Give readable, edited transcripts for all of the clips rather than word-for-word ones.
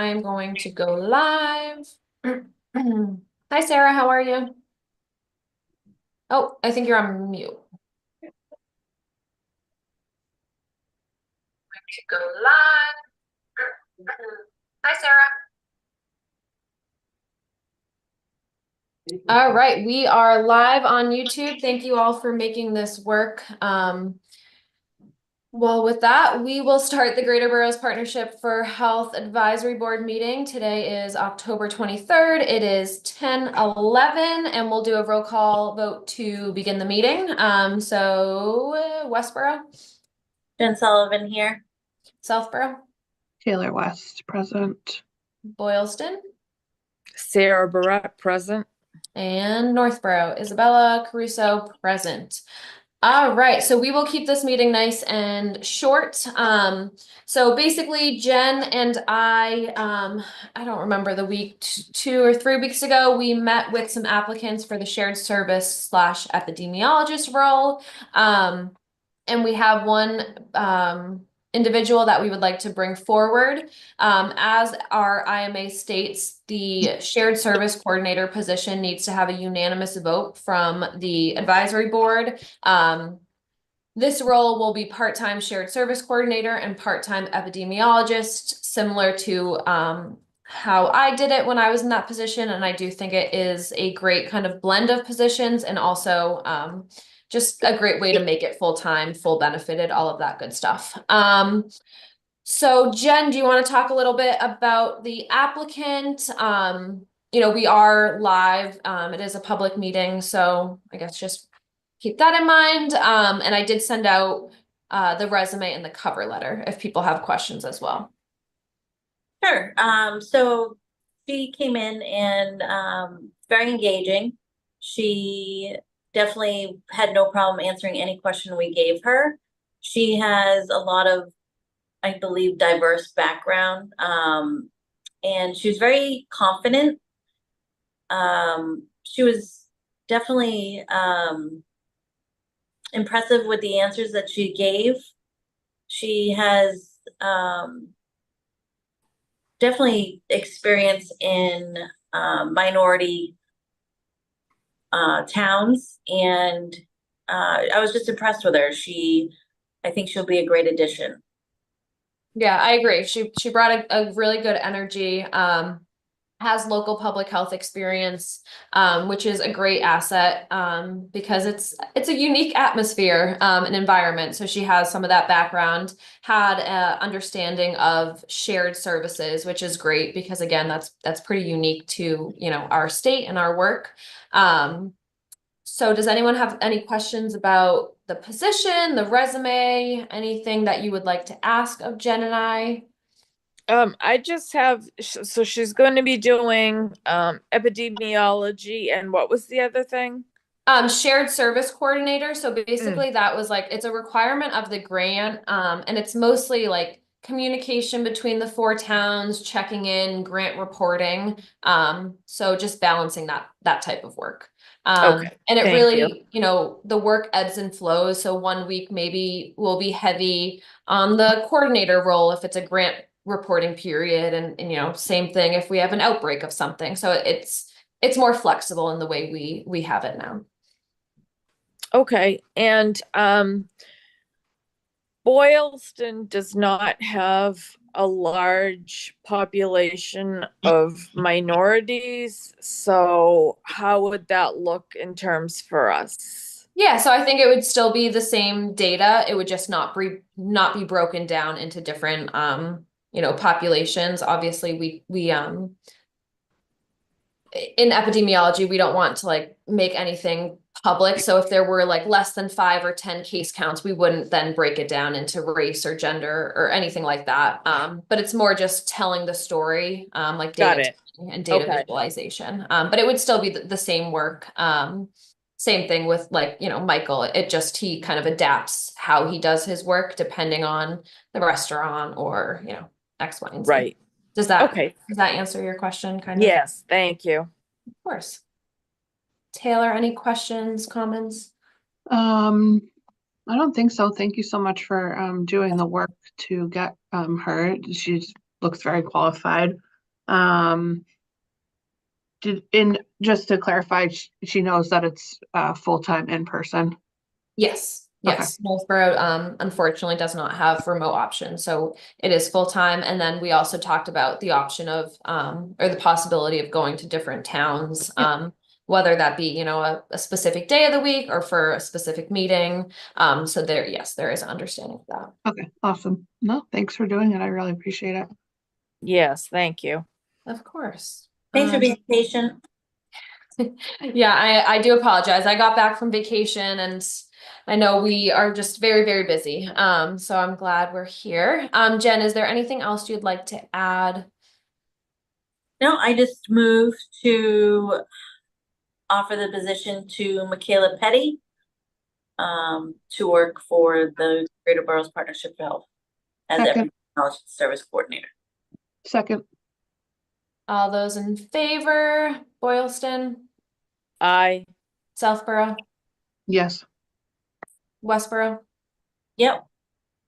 I'm going to go live. Hi, Sarah, how are you? Oh, I think you're on mute. To go live. Hi, Sarah. All right, we are live on YouTube. Thank you all for making this work. Well, with that, we will start the Greater Boroughs Partnership for Health Advisory Board meeting. Today is October 23rd. It is 10:11, and we'll do a roll call vote to begin the meeting. Westboro, Jen Sullivan here. Southboro, Taylor West, present. Boylston, Sarah Barrett, present. and Northborough, Isabella Caruso, present. All right, so we will keep this meeting nice and short. So basically Jen and I don't remember the week, 2 or 3 weeks ago, we met with some applicants for the shared service / epidemiologist role. And we have one individual that we would like to bring forward. As our IMA states, the shared service coordinator position needs to have a unanimous vote from the advisory board. This role will be part-time shared service coordinator and part-time epidemiologist, similar to how I did it when I was in that position. And I do think it is a great kind of blend of positions, and also just a great way to make it full-time, full benefited, all of that good stuff. So Jen, do you want to talk a little bit about the applicant? We are live. It is a public meeting, so I guess just keep that in mind. And I did send out the resume and the cover letter if people have questions as well. Sure. So she came in and very engaging. She definitely had no problem answering any question we gave her. She has a lot of, I believe, diverse background. And she was very confident. She was definitely impressive with the answers that she gave. She has definitely experience in minority towns, and I was just impressed with her. I think she'll be a great addition. Yeah, I agree. She brought a really good energy. Has local public health experience, which is a great asset because it's a unique atmosphere and environment. So she has some of that background, had an understanding of shared services, which is great because again, that's pretty unique to our state and our work. So does anyone have any questions about the position, the resume, anything that you would like to ask of Jen and I? I just have, so she's going to be doing epidemiology, and what was the other thing? Shared service coordinator. So basically that was like, it's a requirement of the grant. And it's mostly like communication between the 4 towns, checking in, grant reporting. So just balancing that type of work. Okay, And it thank really, the work ebbs and flows. So one week maybe will be heavy on the coordinator role if it's a grant reporting period, and same thing if we have an outbreak of something. So it's more flexible in the way we have it now. Okay, and Boylston does not have a large population of minorities, so how would that look in terms for us? Yeah, so I think it would still be the same data. It would just not be broken down into different populations. Obviously we in epidemiology, we don't want to like make anything public. So if there were like less than 5 or 10 case counts, we wouldn't then break it down into race or gender or anything like that. But it's more just telling the story, like data and data visualization. But it would still be the same work. Same thing with like, Michael, he kind of adapts how he does his work depending on the restaurant or, X, Y, and Z. Right. Does that answer your question kind of? Yes, thank you. Of course. Taylor, any questions, comments? I don't think so. Thank you so much for doing the work to get her. She looks very qualified. Just to clarify, she knows that it's full-time in person. Yes, Okay. yes. Northborough, unfortunately does not have remote option, so it is full-time. And then we also talked about the option of, or the possibility of going to different towns. Whether that be, you know, a specific day of the week or for a specific meeting. So there, yes, there is understanding of that. Okay, awesome. No, thanks for doing it. I really appreciate it. Yes, thank you. Of course. Thanks for being patient. Yeah, I do apologize. I got back from vacation and I know we are just very, very busy. So I'm glad we're here. Jen, is there anything else you'd like to add? No, I just moved to offer the position to Michaela Petty to work for the Greater Boroughs Partnership for Health as Second. a technology service coordinator. Second. All those in favor, Boylston, I, Southborough, Yes. Westborough, Yep.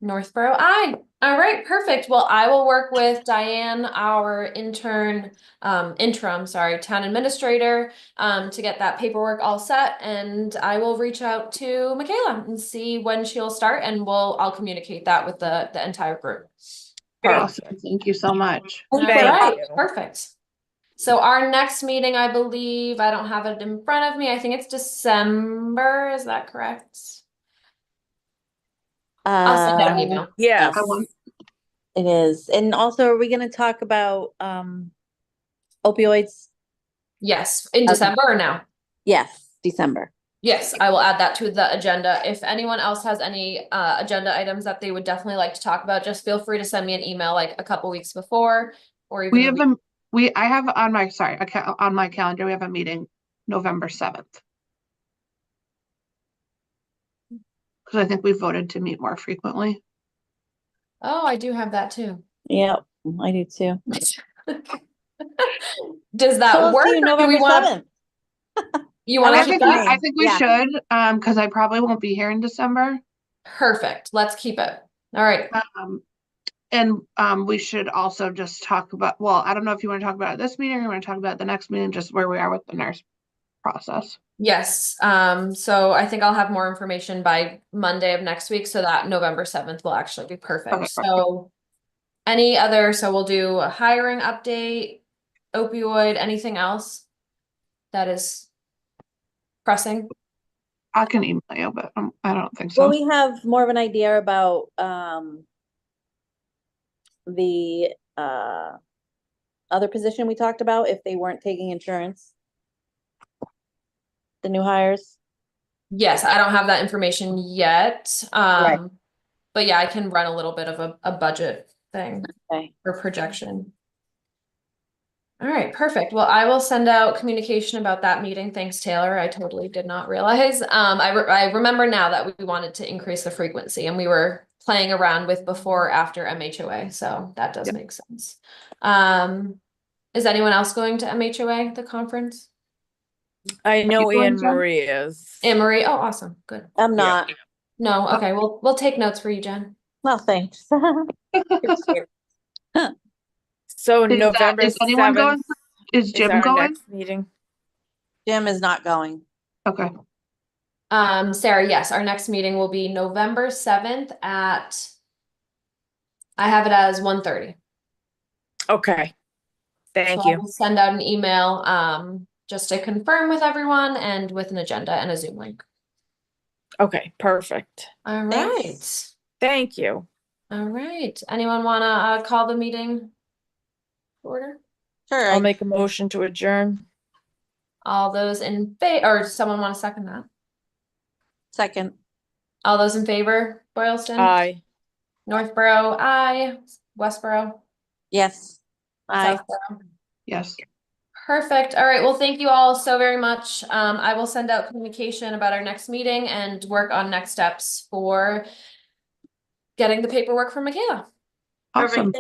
Northborough, aye. All right, perfect. Well, I will work with Diane, our interim, town administrator, to get that paperwork all set, and I will reach out to Michaela and see when she'll start, and I'll communicate that with the entire group. Awesome. Thank you so much. All Thank right, you. perfect. So our next meeting, I believe, I don't have it in front of me. I think it's December. Is that correct? I'll send out an email. yes. I want- It is. And also, are we going to talk about opioids? Yes, in Okay. December or now? Yes, December. Yes, I will add that to the agenda. If anyone else has any agenda items that they would definitely like to talk about, just feel free to send me an email like a couple weeks before or even We the have week. I have on my, on my calendar, we have a meeting November 7th. Because I think we voted to meet more frequently. Oh, I do have that too. Yep, I do too. Does that So we'll work? see you Or do November we want 7th. you want I to I keep think that? I think we Yeah. should, because I probably won't be here in December. Perfect. Let's keep it. All right. And we should also just talk about, well, I don't know if you want to talk about it this meeting or you want to talk about the next meeting, just where we are with the nurse process. Yes. So I think I'll have more information by Monday of next week, so that November 7th will actually be perfect. Okay. So we'll do a hiring update, opioid, anything else that is pressing? I can email you, but I don't think Well, so. we have more of an idea about the other position we talked about if they weren't taking insurance. The new hires. Yes, I don't have that information yet. Right. But yeah, I can run a little bit of a budget thing Okay. or projection. All right, perfect. Well, I will send out communication about that meeting. Thanks, Taylor. I totally did not realize. I remember now that we wanted to increase the frequency and we were playing around with before, after MHOA. So that does make sense. Is anyone else going to MHOA, the conference? I know you going, Anne Jen? Marie is. Anne Marie. Oh, awesome. Good. I'm not. No, okay. We'll take notes for you, Jen. Well, thanks. So Is November anyone going? 7th Is is Jim our going? next meeting. Jim is not going. Okay. Sarah, yes, our next meeting will be November 7th at, I have it as 1:30. Okay. Thank So I you. will send out an email, just to confirm with everyone and with an agenda and a Zoom link. Okay, perfect. All Thanks. right. Thank you. All right. Anyone wanna call the meeting to order? Sure. I'll make a motion to adjourn. All those in favor, or someone want to second that? Second. All those in favor, Boylston? Aye. Northborough, aye. Westborough, Yes. Aye. Southborough. Yes. Perfect. All right. Well, thank you all so very much. I will send out communication about our next meeting and work on next steps for getting the paperwork from Michaela. Awesome.